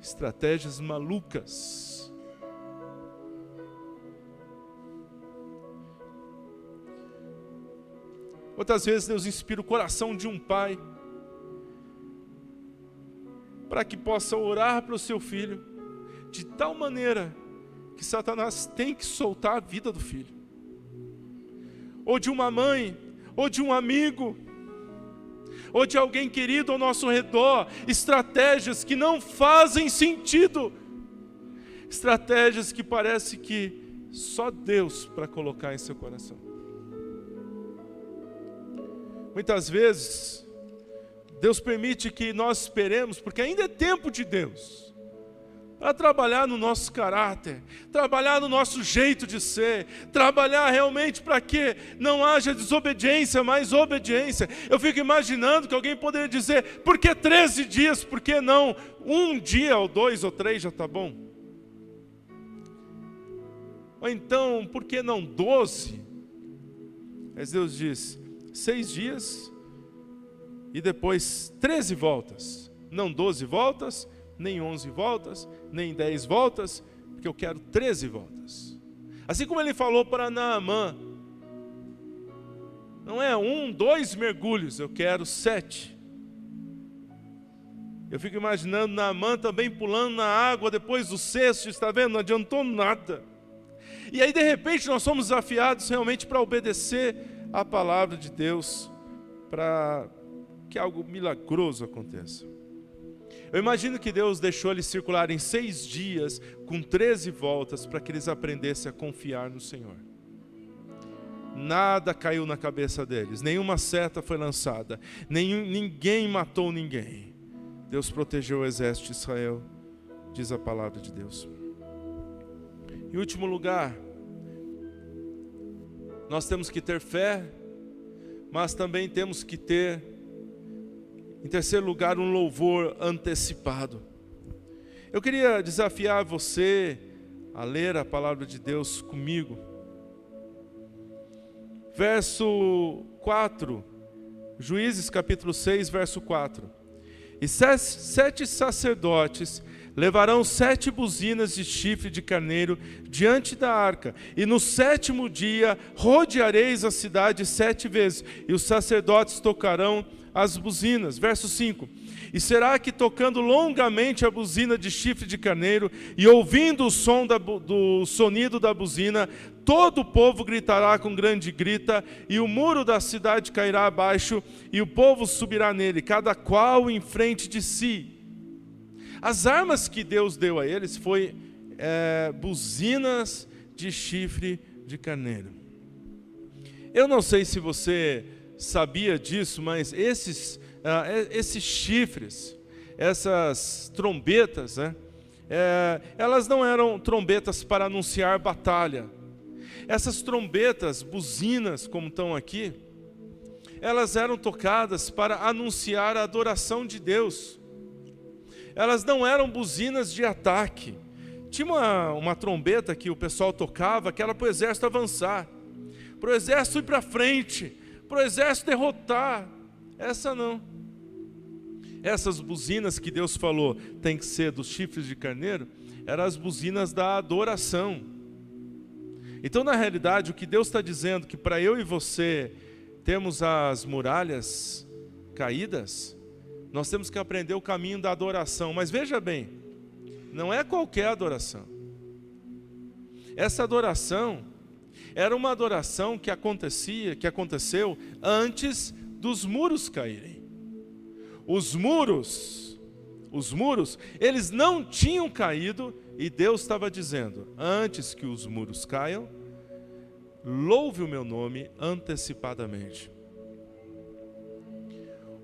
Speaker 1: Estratégias malucas. Outras vezes Deus inspira o coração de um pai para que possa orar para o seu filho de tal maneira que Satanás tem que soltar a vida do filho. Ou de uma mãe, ou de um amigo, ou de alguém querido ao nosso redor, estratégias que não fazem sentido, estratégias que parece que só Deus para colocar em seu coração. Muitas vezes, Deus permite que nós esperemos, porque ainda é tempo de Deus, para trabalhar no nosso caráter, trabalhar no nosso jeito de ser, trabalhar realmente para que não haja desobediência, mas obediência. Eu fico imaginando que alguém poderia dizer: por que 13 dias? Por que não 1 dia, ou 2 ou 3 já está bom? Ou então, por que não 12? Mas Deus diz: 6 dias e depois 13 voltas, não 12 voltas, nem 11 voltas, nem 10 voltas, porque eu quero 13 voltas. Assim como ele falou para Naamã, não é 1, 2 mergulhos, eu quero 7. Eu fico imaginando Naamã também pulando na água depois do 6º, está vendo? Não adiantou nada. E aí de repente nós somos desafiados realmente para obedecer a palavra de Deus, para que algo milagroso aconteça. Eu imagino que Deus deixou eles circularem 6 dias com 13 voltas para que eles aprendessem a confiar no Senhor. Nada caiu na cabeça deles, nenhuma seta foi lançada, ninguém matou ninguém. Deus protegeu o exército de Israel, diz a palavra de Deus. Em último lugar, nós temos que ter fé, mas também temos que ter, em terceiro lugar, um louvor antecipado. Eu queria desafiar você a ler a palavra de Deus comigo. Verso 4, Juízes capítulo 6, verso 4. E 7 sacerdotes Levarão 7 buzinas de chifre de carneiro diante da arca, e no 7º dia rodeareis a cidade 7 vezes, e os sacerdotes tocarão as buzinas. Verso 5. E será que tocando longamente a buzina de chifre de carneiro, e ouvindo o som do sonido da buzina, todo o povo gritará com grande grita, e o muro da cidade cairá abaixo, e o povo subirá nele, cada qual em frente de si. As armas que Deus deu a eles foi buzinas de chifre de carneiro. Eu não sei se você sabia disso, mas esses chifres, essas trombetas, elas não eram trombetas para anunciar batalha. Essas trombetas, buzinas, como estão aqui, elas eram tocadas para anunciar a adoração de Deus. Elas não eram buzinas de ataque. Tinha uma trombeta que o pessoal tocava, que era para o exército avançar, para o exército ir para frente, para o exército derrotar. Essa não. Essas buzinas que Deus falou tem que ser dos chifres de carneiro, eram as buzinas da adoração. Então, na realidade, o que Deus está dizendo, que para eu e você temos as muralhas caídas, nós temos que aprender o caminho da adoração. Mas veja bem, não é qualquer adoração. Essa adoração era uma adoração que aconteceu antes dos muros caírem. Os muros, eles não tinham caído, e Deus estava dizendo: antes que os muros caiam, louve o meu nome antecipadamente.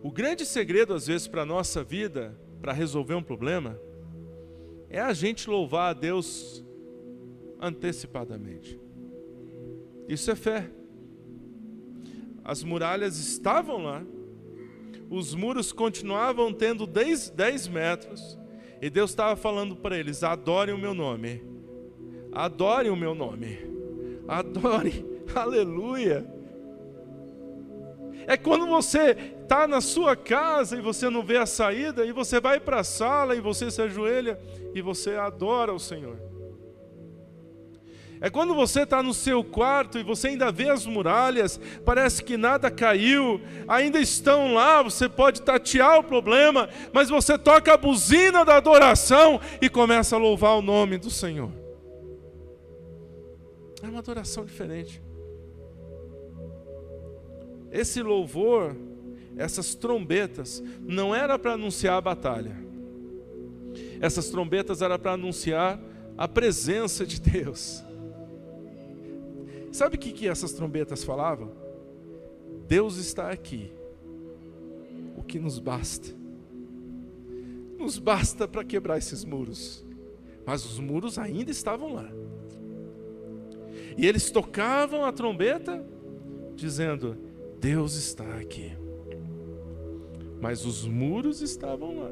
Speaker 1: O grande segredo, às vezes, para a nossa vida, para resolver um problema, é a gente louvar a Deus antecipadamente. Isso é fé. As muralhas estavam lá, os muros continuavam tendo 10 metros, e Deus estava falando para eles: adorem o meu nome, adorem o meu nome, adorem, aleluia. É quando você está na sua casa e você não vê a saída, e você vai para a sala e você se ajoelha e você adora o Senhor. É quando você está no seu quarto e você ainda vê as muralhas, parece que nada caiu, ainda estão lá, você pode tatear o problema, mas você toca a buzina da adoração e começa a louvar o nome do Senhor. É uma adoração diferente. Esse louvor, essas trombetas, não era para anunciar a batalha. Essas trombetas eram para anunciar a presença de Deus. Sabe o que essas trombetas falavam? Deus está aqui. O que nos basta? Nos basta para quebrar esses muros. Mas os muros ainda estavam lá. E eles tocavam a trombeta, dizendo: Deus está aqui. Mas os muros estavam lá.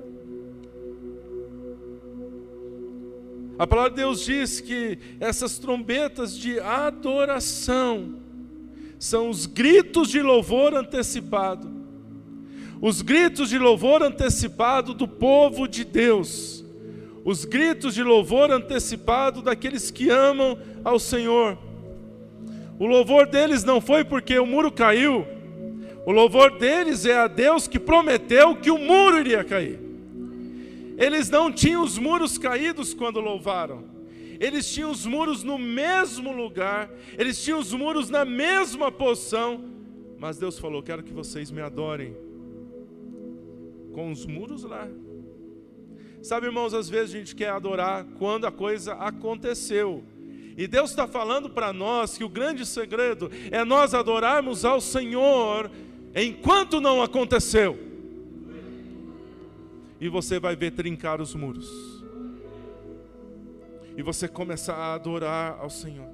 Speaker 1: A palavra de Deus diz que essas trombetas de adoração são os gritos de louvor antecipado. Os gritos de louvor antecipado do povo de Deus. Os gritos de louvor antecipado daqueles que amam ao Senhor. O louvor deles não foi porque o muro caiu. O louvor deles é a Deus que prometeu que o muro iria cair. Eles não tinham os muros caídos quando louvaram. Eles tinham os muros no mesmo lugar. Eles tinham os muros na mesma posição. Mas Deus falou: quero que vocês me adorem com os muros lá. Sabe, irmãos, às vezes a gente quer adorar quando a coisa aconteceu. E Deus está falando para nós que o grande segredo é nós adorarmos ao Senhor enquanto não aconteceu. E você vai ver trincar os muros. E você começar a adorar ao Senhor.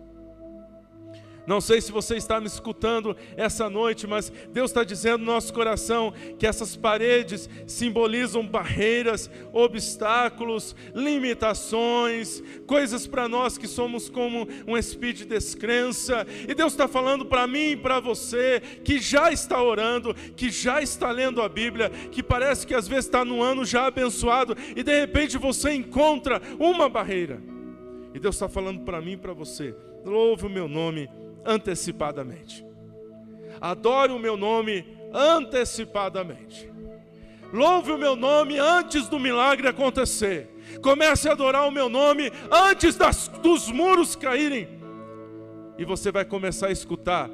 Speaker 1: Não sei se você está me escutando essa noite, mas Deus está dizendo no nosso coração que essas paredes simbolizam barreiras, obstáculos, limitações, coisas para nós que somos como um espírito de descrença. E Deus está falando para mim e para você, que já está orando, que já está lendo a Bíblia, que parece que às vezes está num ano já abençoado, e de repente você encontra uma barreira. E Deus está falando para mim e para você: louve o meu nome antecipadamente. Adore o meu nome antecipadamente. Louve o meu nome antes do milagre acontecer. Comece a adorar o meu nome antes dos muros caírem. E você vai começar a escutar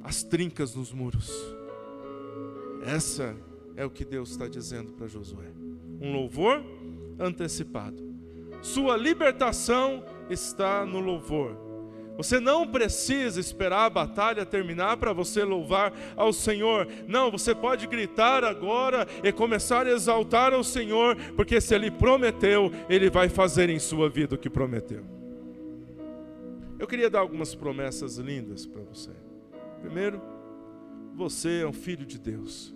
Speaker 1: as trincas nos muros. Essa é o que Deus está dizendo para Josué. Um louvor antecipado. Sua libertação está no louvor. Você não precisa esperar a batalha terminar para você louvar ao Senhor. Não, você pode gritar agora e começar a exaltar ao Senhor, porque se Ele prometeu, Ele vai fazer em sua vida o que prometeu. Eu queria dar algumas promessas lindas para você. Primeiro, você é um filho de Deus.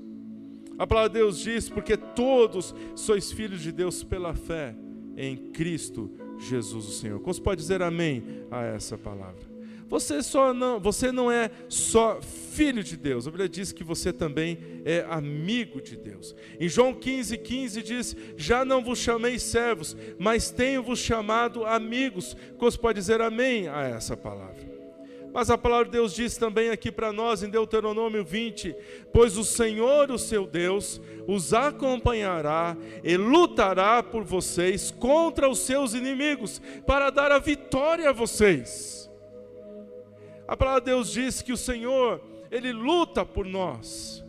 Speaker 1: A palavra de Deus diz: porque todos sois filhos de Deus pela fé em Cristo Jesus o Senhor. Como você pode dizer amém a essa palavra? Você não é só filho de Deus. A Bíblia diz que você também é amigo de Deus. Em João 15:15 diz: já não vos chamei servos, mas tenho-vos chamado amigos. Como você pode dizer amém a essa palavra? Mas a palavra de Deus diz também aqui para nós em Deuteronômio 20: pois o Senhor, o seu Deus, os acompanhará e lutará por vocês contra os seus inimigos, para dar a vitória a vocês. A palavra de Deus diz que o Senhor, Ele luta por nós,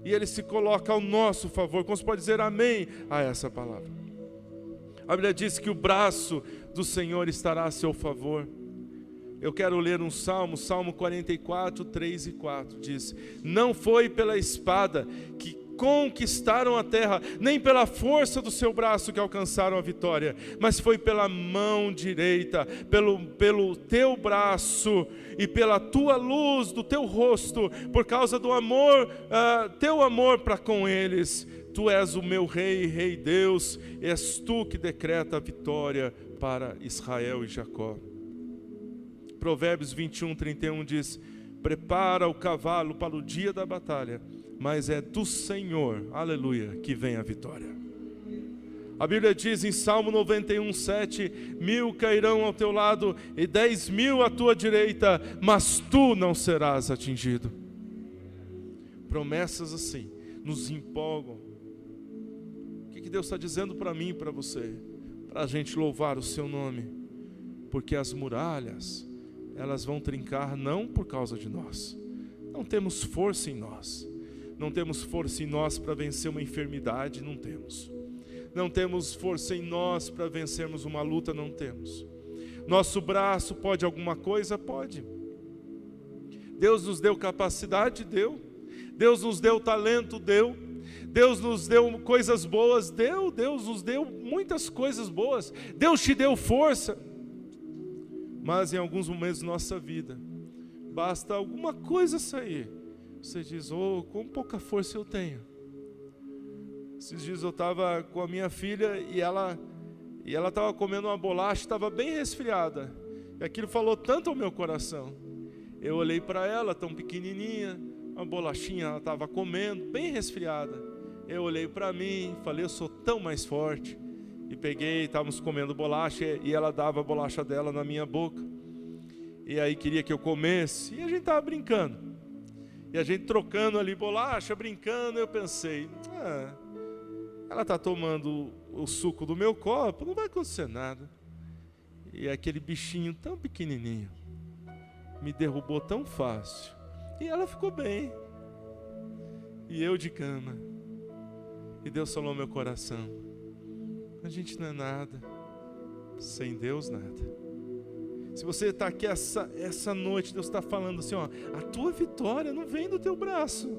Speaker 1: e Ele se coloca ao nosso favor. Como você pode dizer amém a essa palavra? A Bíblia diz que o braço do Senhor estará a seu favor. Eu quero ler um salmo, Salmo 44, 3 e 4, diz: não foi pela espada que conquistaram a terra, nem pela força do seu braço que alcançaram a vitória, mas foi pela mão direita, pelo teu braço e pela tua luz do teu rosto, por causa do amor, teu amor para com eles. Tu és o meu rei, Rei Deus, és tu que decreta a vitória para Israel e Jacó. Provérbios 21:31 diz: prepara o cavalo para o dia da batalha, mas é do Senhor, aleluia, que vem a vitória. A Bíblia diz em Salmo 91:7: 1000 cairão ao teu lado e 10.000 à tua direita, mas tu não serás atingido. Promessas assim nos empolgam. O que Deus está dizendo para mim e para você? Para a gente louvar o seu nome, porque as muralhas, elas vão trincar não por causa de nós. Não temos força em nós. Não temos força em nós para vencer uma enfermidade, não temos. Não temos força em nós para vencermos uma luta, não temos. Nosso braço pode alguma coisa? Pode. Deus nos deu capacidade? Deu. Deus nos deu talento? Deu. Deus nos deu coisas boas? Deu. Deus nos deu muitas coisas boas. Deus te deu força. Mas em alguns momentos da nossa vida, basta alguma coisa sair, você diz: oh, com pouca força eu tenho. Esses dias eu estava com a minha filha e ela estava comendo uma bolacha, estava bem resfriada, e aquilo falou tanto ao meu coração. Eu olhei para ela, tão pequenininha, uma bolachinha ela estava comendo, bem resfriada. Eu olhei para mim, falei: eu sou tão mais forte. E peguei, estávamos comendo bolacha e ela dava a bolacha dela na minha boca. E aí queria que eu comesse, e a gente estava brincando. E a gente trocando ali bolacha, brincando, eu pensei: ela está tomando o suco do meu copo, não vai acontecer nada. E aquele bichinho tão pequenininho me derrubou tão fácil. E ela ficou bem. E eu de cama. E Deus falou no meu coração: a gente não é nada, sem Deus nada. Se você está aqui essa noite, Deus está falando assim: ó, a tua vitória não vem do teu braço.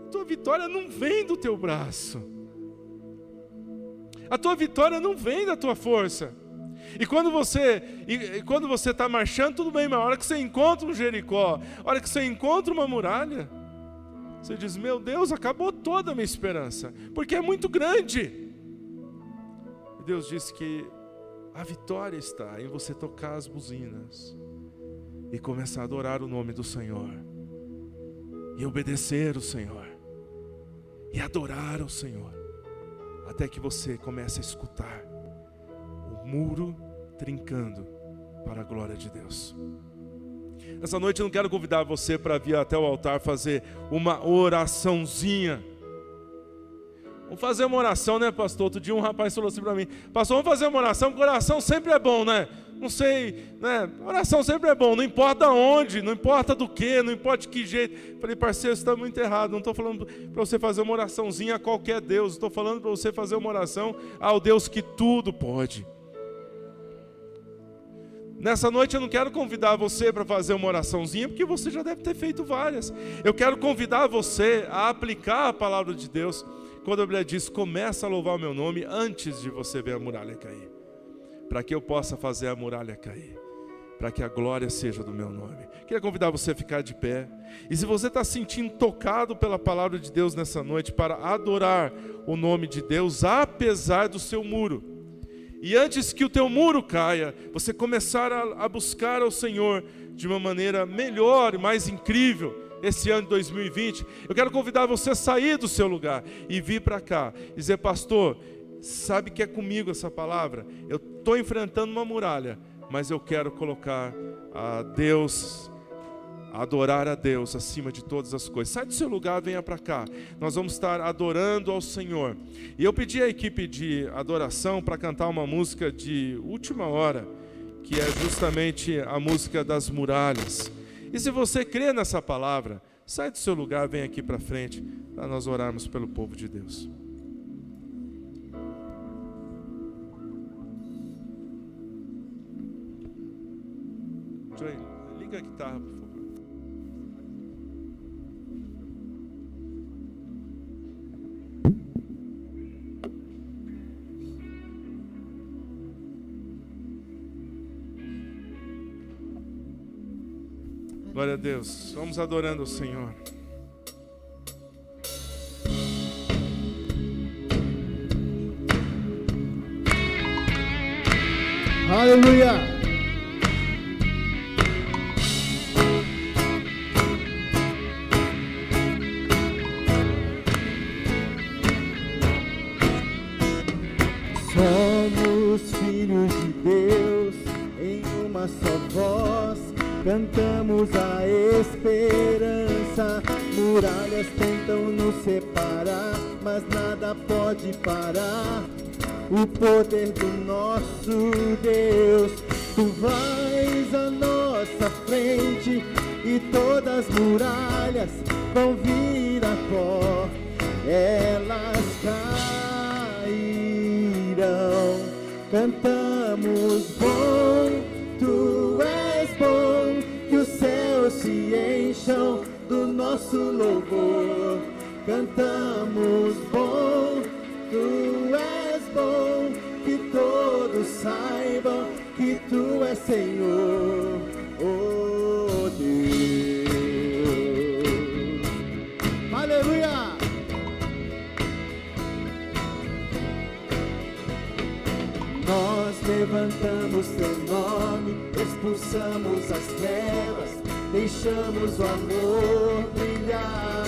Speaker 1: A tua vitória não vem do teu braço. A tua vitória não vem da tua força. E quando você está marchando, tudo bem, mas a hora que você encontra um Jericó, a hora que você encontra uma muralha, você diz, meu Deus, acabou toda a minha esperança, porque é muito grande. E Deus disse que a vitória está em você tocar as buzinas e começar a adorar o nome do Senhor, e obedecer o Senhor, e adorar o Senhor, até que você comece a escutar o muro trincando para a glória de Deus. Essa noite eu não quero convidar você para vir até o altar fazer uma oraçãozinha. Vamos fazer uma oração, né, pastor? Outro dia um rapaz falou assim para mim, pastor, vamos fazer uma oração, porque oração sempre é bom, né? Não sei, né? Oração sempre é bom, não importa onde, não importa do que, não importa de que jeito. Falei, parceiro, você está muito errado, não estou falando para você fazer uma oraçãozinha a qualquer Deus, estou falando para você fazer uma oração ao Deus que tudo pode. Nessa noite eu não quero convidar você para fazer uma oraçãozinha, porque você já deve ter feito várias. Eu quero convidar você a aplicar a palavra de Deus, quando a Bíblia diz, começa a louvar o meu nome antes de você ver a muralha cair. Para que eu possa fazer a muralha cair, para que a glória seja do meu nome. Queria convidar você a ficar de pé. E se você está sentindo tocado pela palavra de Deus nessa noite, para adorar o nome de Deus, apesar do seu muro, e antes que o teu muro caia, você começar a buscar ao Senhor de uma maneira melhor e mais incrível, esse ano de 2020, eu quero convidar você a sair do seu lugar e vir para cá, e dizer, pastor, sabe que é comigo essa palavra? Eu estou enfrentando uma muralha, mas eu quero colocar a Deus, adorar a Deus acima de todas as coisas. Sai do seu lugar, venha para cá. Nós vamos estar adorando ao Senhor. E eu pedi à equipe de adoração para cantar uma música de última hora, que é justamente a música das muralhas. E se você crê nessa palavra, sai do seu lugar, vem aqui para frente, para nós orarmos pelo povo de Deus. Joey, liga a guitarra, por favor. Glória a Deus. Vamos adorando o Senhor.
Speaker 2: Aleluia. Somos filhos de Deus, em uma só voz cantamos a esperança. Muralhas tentam nos separar, mas nada pode parar o poder do nosso Deus. Tu vais à nossa frente e todas as muralhas vão vir a pó, elas cairão. Cantamos bom, tu és bom, que os céus se encham do nosso louvor. Cantamos bom, tu és bom, que todos saibam que tu és Senhor, oh Deus. Aleluia! Nós levantamos teu nome, expulsamos as trevas, deixamos o amor brilhar.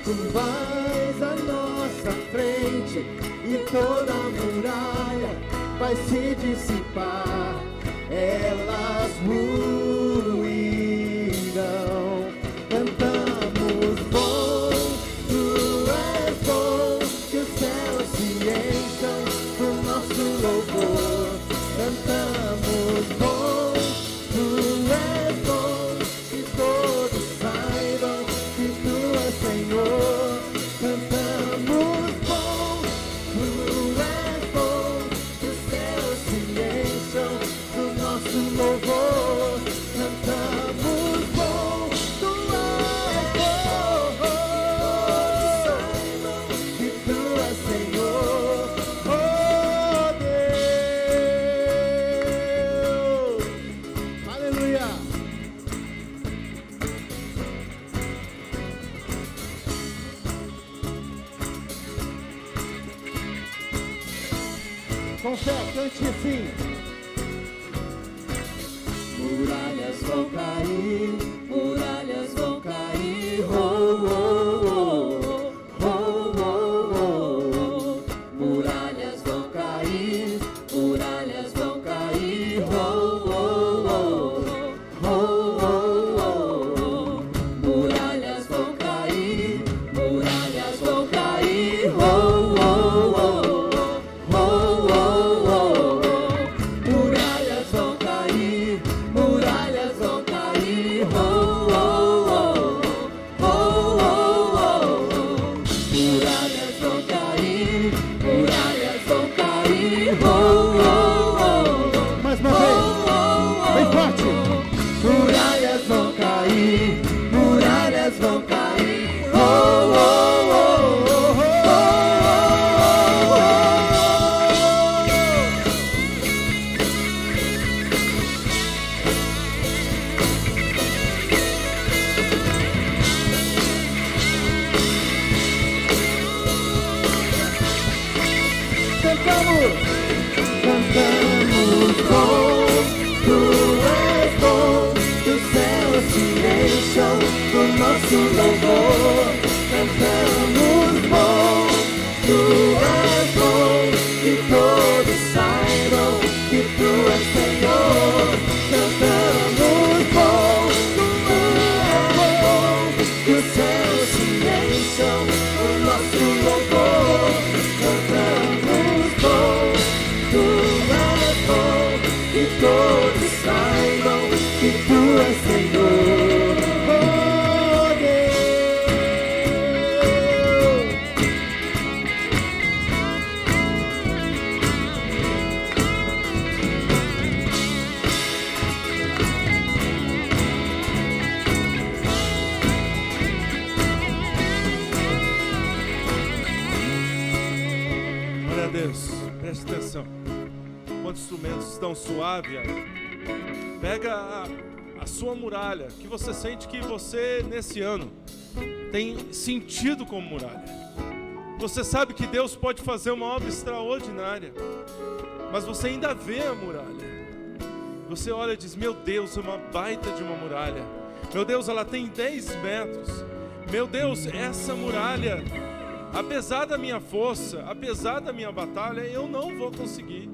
Speaker 2: Tu vais à nossa frente e toda a muralha vai se dissipar, elas ruirão. Cantamos bom, tu és bom, que os céus se encham do nosso louvor. Cantamos bom, tu és bom, que todos saibam que tu és Senhor. Cantamos bom, tu és bom, que os céus se encham do nosso louvor. Aleluia. Com fé, cante assim. Muralhas vão cair, muralhas vão cair, oh, oh, oh, oh, oh, oh. Muralhas vão cair, muralhas vão cair, oh, oh, oh, oh, oh, oh. Muralhas vão cair, muralhas vão cair, oh, oh, oh. Presta atenção. Quando os instrumentos estão suaves, pega a sua muralha, que você sente que você, nesse ano, tem sentido como muralha. Você sabe que Deus pode fazer uma obra extraordinária, mas você ainda vê a muralha. Você olha e diz, meu Deus, é uma baita de uma muralha. Meu Deus, ela tem 10 metros. Meu Deus, essa muralha, apesar da minha força, apesar da minha batalha, eu não vou conseguir.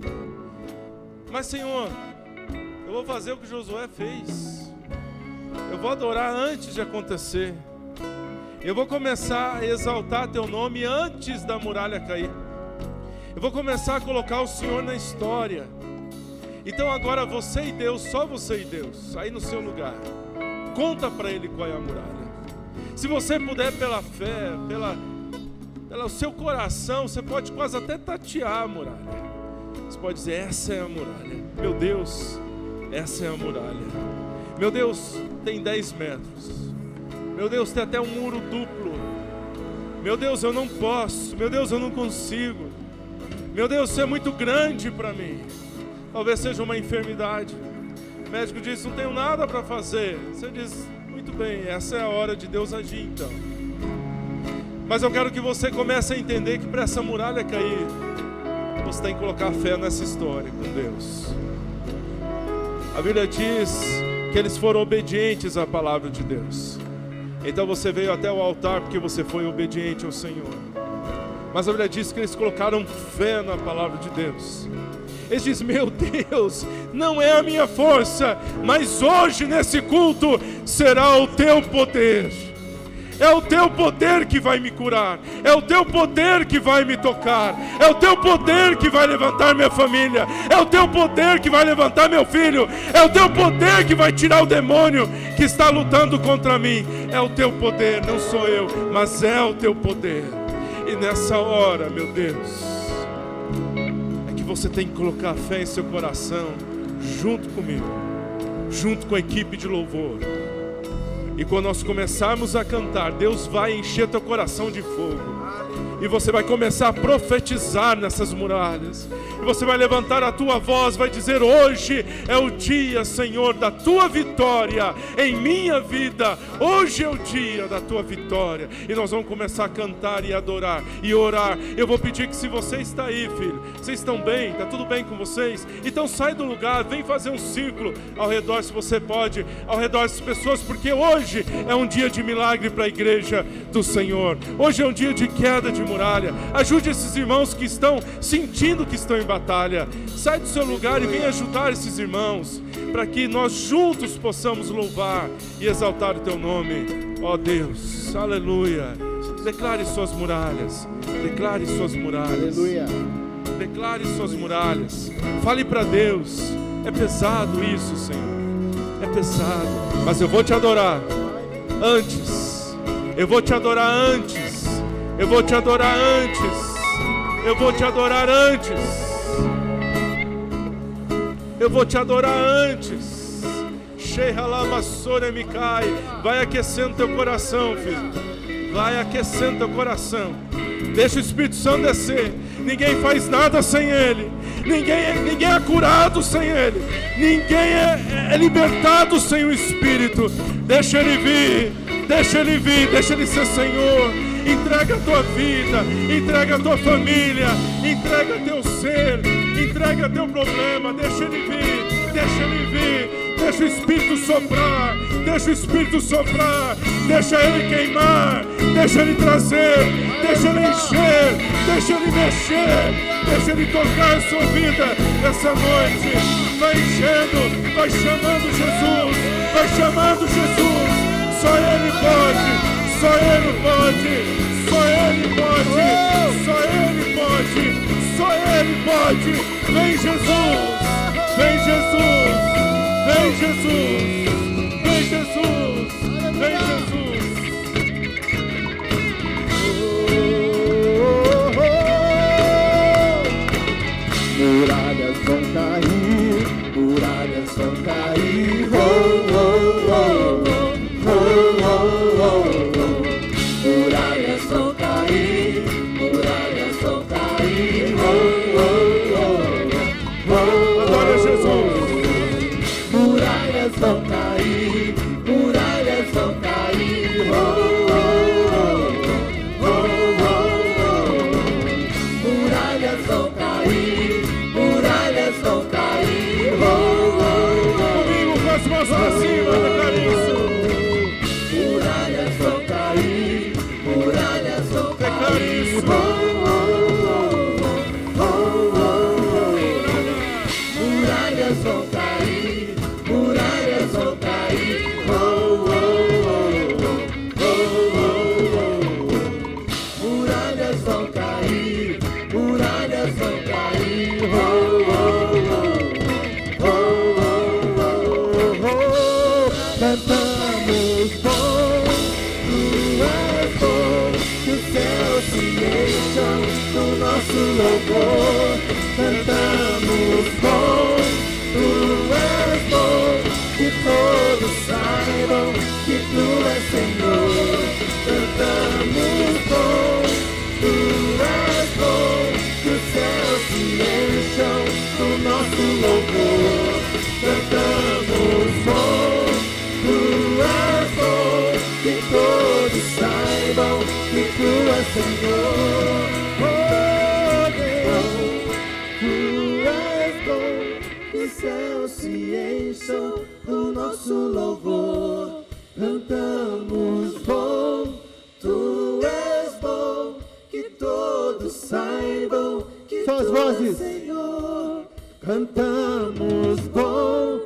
Speaker 2: Mas Senhor, eu vou fazer o que Josué fez. Eu vou adorar antes de acontecer. Eu vou começar a exaltar Teu nome antes da muralha cair. Eu vou começar a colocar o Senhor na história. Então agora você e Deus, só você e Deus, aí no seu lugar, conta para Ele qual é a muralha. Se você puder, pela fé, pelo seu coração, você pode quase até tatear a muralha. Você pode dizer, essa é a muralha. Meu Deus, essa é a muralha. Meu Deus, tem 10 metros. Meu Deus, tem até um muro duplo. Meu Deus, eu não posso. Meu Deus, eu não consigo. Meu Deus, isso é muito grande para mim. Talvez seja uma enfermidade. O médico diz, não tenho nada para fazer. Você diz, muito bem, essa é a hora de Deus agir então. Mas eu quero que você comece a entender que para essa muralha cair, você tem que colocar fé nessa história com Deus. A Bíblia diz que eles foram obedientes à palavra de Deus. Então você veio até o altar porque você foi obediente ao Senhor. Mas a Bíblia diz que eles colocaram fé na palavra de Deus. Eles dizem, meu Deus, não é a minha força, mas hoje nesse culto será o Teu poder. É o Teu poder que vai me curar. É o Teu poder que vai me tocar. É o Teu poder que vai levantar minha família. É o Teu poder que vai levantar meu filho. É o Teu poder que vai tirar o demônio que está lutando contra mim. É o Teu poder, não sou eu, mas é o Teu poder. E nessa hora, meu Deus, é que você tem que colocar fé em seu coração, junto comigo, junto com a equipe de louvor. E quando nós começarmos a cantar, Deus vai encher teu coração de fogo. E você vai começar a profetizar nessas muralhas. e você vai levantar a tua voz, vai dizer: hoje é o dia, Senhor, da tua vitória em minha vida. Hoje é o dia da tua vitória. E nós vamos começar a cantar e adorar e orar. Eu vou pedir que, se você está aí, filho, vocês estão bem? Está tudo bem com vocês? Então sai do lugar, vem fazer um círculo ao redor, se você pode, ao redor dessas pessoas, porque hoje é um dia de milagre para a igreja do Senhor. Hoje é um dia de queda de muralha. Ajude esses irmãos que estão sentindo que estão em batalha. Sai do seu lugar e vem ajudar esses irmãos, para que nós juntos possamos louvar e exaltar o teu nome, ó Deus. Aleluia. Declare suas muralhas. Declare suas muralhas.
Speaker 3: Aleluia.
Speaker 2: Declare suas muralhas. Fale para Deus. É pesado isso, Senhor. É pesado, mas eu vou te adorar antes. Eu vou te adorar antes. Eu vou te adorar antes. Eu vou te adorar antes. Eu vou te adorar antes. Vai aquecendo teu coração, filho. Vai aquecendo teu coração. Deixa o Espírito Santo descer. Ninguém faz nada sem Ele. Ninguém é curado sem Ele. Ninguém é libertado sem o Espírito. Deixa Ele vir. Deixa Ele vir. Deixa Ele ser Senhor. Entrega a tua vida. Entrega a tua família. Entrega teu ser. Entrega teu problema. Deixa Ele vir. Deixa Ele vir. Deixa o Espírito soprar. Deixa o Espírito soprar. Deixa Ele queimar. Deixa Ele trazer. Deixa Ele encher. Deixa Ele mexer. Deixa Ele tocar a sua vida essa noite. Vai enchendo. Vai chamando Jesus. Vai chamando Jesus. Só Ele pode. Só Ele pode. Só Ele pode. Só Ele pode. Só Ele pode. Vem Jesus. Vem Jesus. Vem Jesus, vem Jesus, vem Jesus.
Speaker 3: Muralhas vão cair, muralhas vão cair. Muralhas vão cair, muralhas vão cair.
Speaker 2: Adora Jesus.
Speaker 3: Muralhas vão cair, muralhas vão cair. Muralhas vão cair, muralhas vão cair.
Speaker 2: Domingo com as mãos para cima, declare isso.
Speaker 3: Muralhas vão cair, muralhas vão
Speaker 2: Declare
Speaker 3: cair.
Speaker 2: isso.
Speaker 3: Muralhas vão cair, muralhas vão cair. Muralhas vão cair, muralhas vão cair. Cantamos bom, tu és bom, que os céus se encham do nosso louvor. Cantamos bom, tu és bom, que todos saibam que tu és Senhor. Cantamos bom, tu és bom, que os céus se encham do nosso louvor. Cantamos bom, tu és bom, que todos saibam que tu és Senhor. Oh Deus, tu és bom, que os céus se encham do nosso louvor. Cantamos bom, tu és bom, que todos saibam que tu és Senhor. Cantamos bom,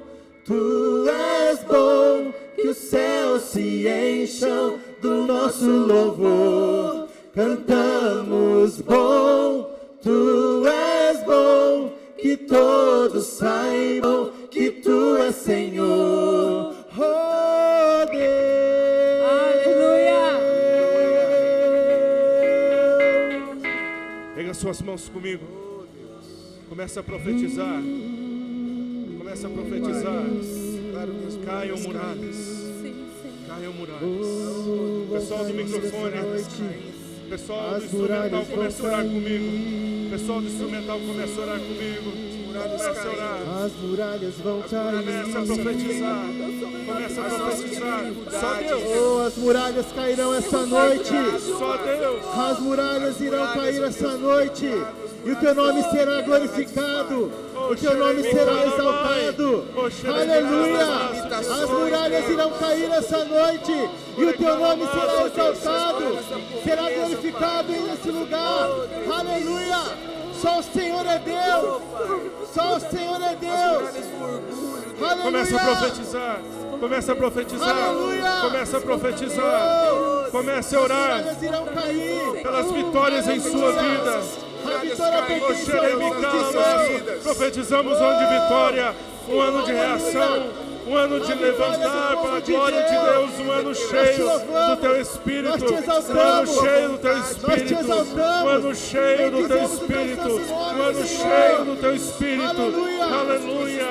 Speaker 3: tu és bom, que os céus se encham do nosso louvor. Cantamos bom, tu és bom, que todos saibam que tu és Senhor. Oh Deus.
Speaker 4: Aleluia.
Speaker 2: Pega suas mãos comigo. Começa a profetizar. Começa a profetizar. Caiam muralhas. Caiam muralhas. Pessoal do microfone, Pessoal do
Speaker 3: As
Speaker 2: instrumental
Speaker 3: muralhas
Speaker 2: começa a
Speaker 3: vão
Speaker 2: orar
Speaker 3: cair.
Speaker 2: comigo. Pessoal do instrumental começa a orar comigo. Começa a orar.
Speaker 3: As muralhas vão cair.
Speaker 2: Começa a profetizar. Começa a profetizar. Só Deus.
Speaker 3: Oh, as muralhas cairão essa noite.
Speaker 2: Só Deus.
Speaker 3: As muralhas irão cair essa noite. E o teu nome será glorificado. O teu nome será exaltado. Aleluia. As muralhas irão cair essa noite. E o teu nome será exaltado. Será glorificado nesse lugar. Aleluia. Só o Senhor é Deus. Só o Senhor é Deus. Aleluia.
Speaker 2: Começa a profetizar. Começa a profetizar.
Speaker 3: Aleluia.
Speaker 2: Começa a profetizar. Comece a orar
Speaker 3: As muralhas irão cair.
Speaker 2: pelas vitórias em sua vida.
Speaker 3: A vitória pertence ao nome de Deus.
Speaker 2: Profetizamos um ano de vitória, um ano de reação, um ano de levantar para a glória de Deus, um ano cheio do teu Espírito, um ano cheio do teu Espírito, um ano cheio do teu Espírito, um ano cheio do teu Espírito. Aleluia, aleluia,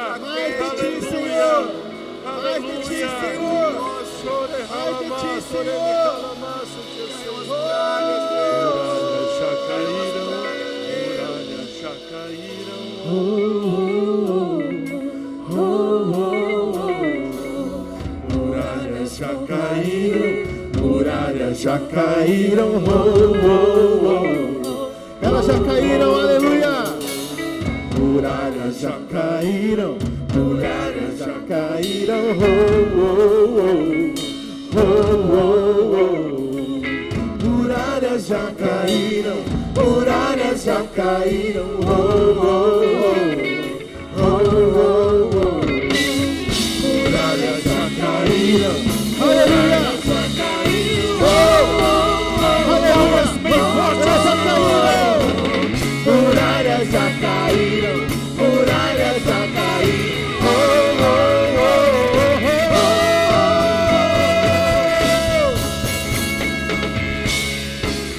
Speaker 2: aleluia.
Speaker 3: Muralhas já caíram, muralhas já caíram, oh, oh, oh. Elas já caíram, aleluia. Muralhas já caíram, muralhas já caíram, oh, oh, oh, oh, oh. Muralhas já caíram, muralhas já caíram, oh, oh, oh, oh, oh, oh. Muralhas já caíram, aleluia. Muralhas já caíram, muralhas já caíram, oh, oh, oh, oh, oh.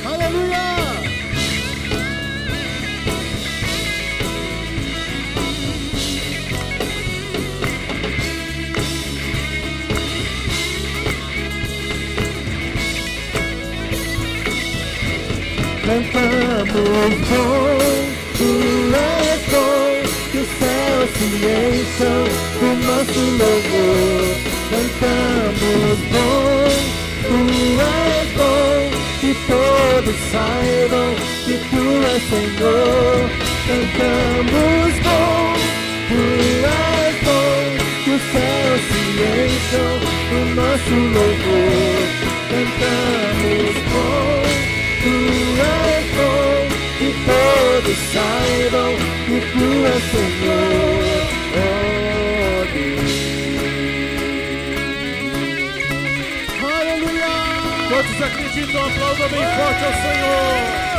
Speaker 3: Aleluia. Cantamos bom, tu és bom, que os céus se encham do nosso louvor. Cantamos bom, tu és bom, que todos saibam que tu és Senhor. Cantamos bom, tu és bom, que os céus se encham do nosso louvor. Cantamos bom, tu és bom, que todos saibam que tu és Senhor, oh Deus. Aleluia!
Speaker 2: Todos acreditam, aplaudam bem forte ao Senhor.